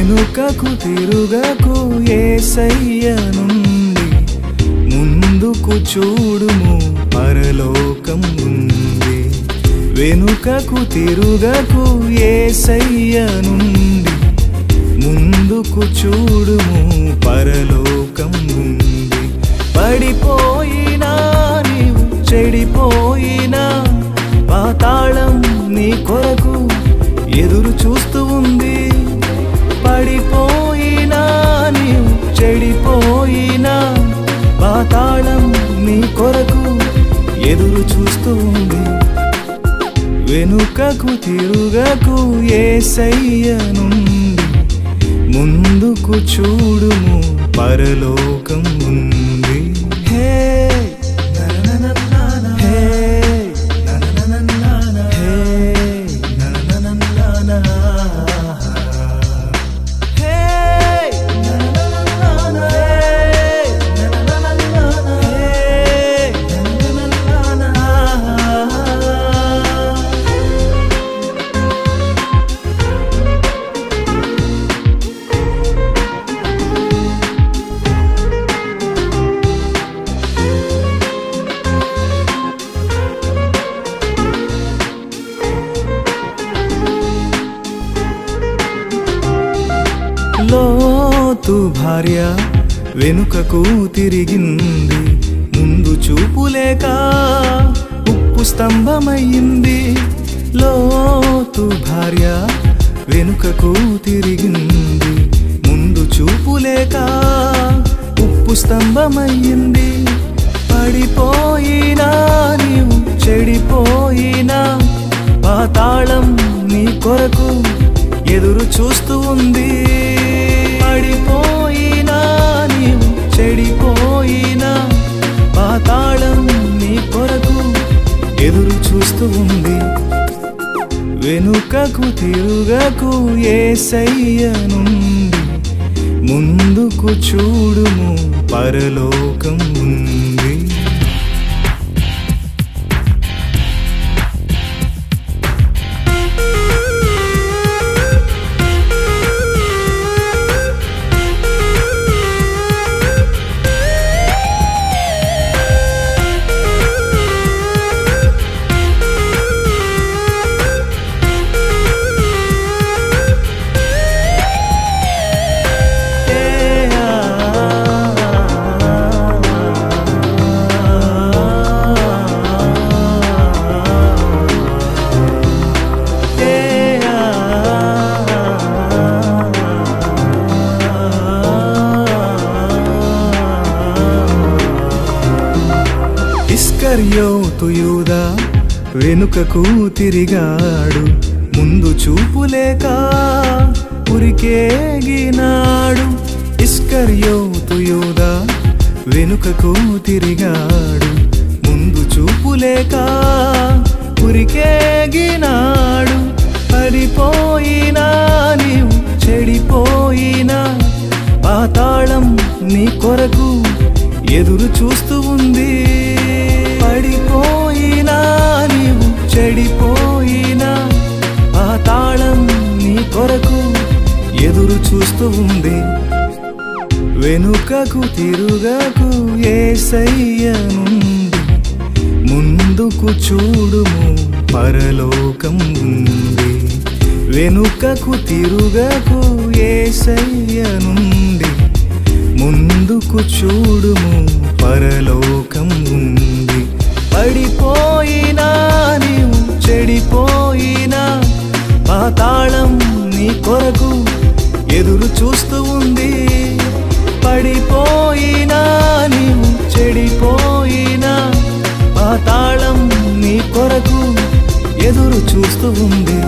వెనుకకు తిరుగకు యేసయ్య నుండి, ముందుకు చూడుము పరలోకం ఉంది. వెనుకకు తిరుగకు యేసయ్య నుండి, ముందుకు చూడుము పరలోకం ఉంది. పడిపోయినా నీవు చెడిపోయినా, పాతాళం నీ కొరకు ఎదురు చూస్తూ ఉంది. పడిపోయినా నీవు చెడిపోయినా, పాతాళం నీ కొరకు ఎదురు చూస్తూ ఉంది. వెనుకకు తిరుగకు యేసయ్య నుండి, ముందుకు చూడుము పరలోకం ఉంది. హే లోతు భార్య వెనుకకు తిరిగింది, ముందు చూపులేక ఉప్పు స్తంభమయ్యింది. లోతు భార్య వెనుకకు తిరిగింది, ముందు చూపులేక ఉప్పు స్తంభమయ్యింది. పడిపోయినా నీవు చెడిపోయినా, పాతాళం నీ కొరకు ఎదురు చూస్తూ ఉంది. పడిపోయినా నీవు చెడిపోయినా, పాతాళం నీ కొరకు ఎదురు చూస్తూ ఉంది. వెనుకకు తిరుగకు యేసయ్య నుండి, ముందుకు చూడుము పరలోకం ఉంది. ఇస్కరియోతు యూదా వెనుకకు తిరిగాడు, ముందు చూపులేక ఉరికేగినాడు. ఇస్కరియోతు యూదా వెనుకకు తిరిగాడు, ముందు చూపులేక ఉరికేగినాడు. పడిపోయినా నీవు చెడిపోయినా, పాతాళం నీ కొరకు ఎదురు చూస్తూ ఉంది. పడిపోయినా నీవు చెడిపోయినా, పాతాళం నీ కొరకు ఎదురు చూస్తూ ఉంది. వెనుకకు తిరుగకు యేసయ్య నుండి, ముందుకు చూడుము పరలోకం ఉంది. వెనుకకు తిరుగకు యేసయ్య నుండి, ముందుకు చూడుము పరలోకం ఉంది. పడిపోయినా నీవు చెడిపోయినా, పాతాళం నీ కొరకు ఎదురు చూస్తూ ఉంది. పడిపోయినా నీవు చెడిపోయినా, పాతాళం నీ కొరకు ఎదురు చూస్తూ ఉంది.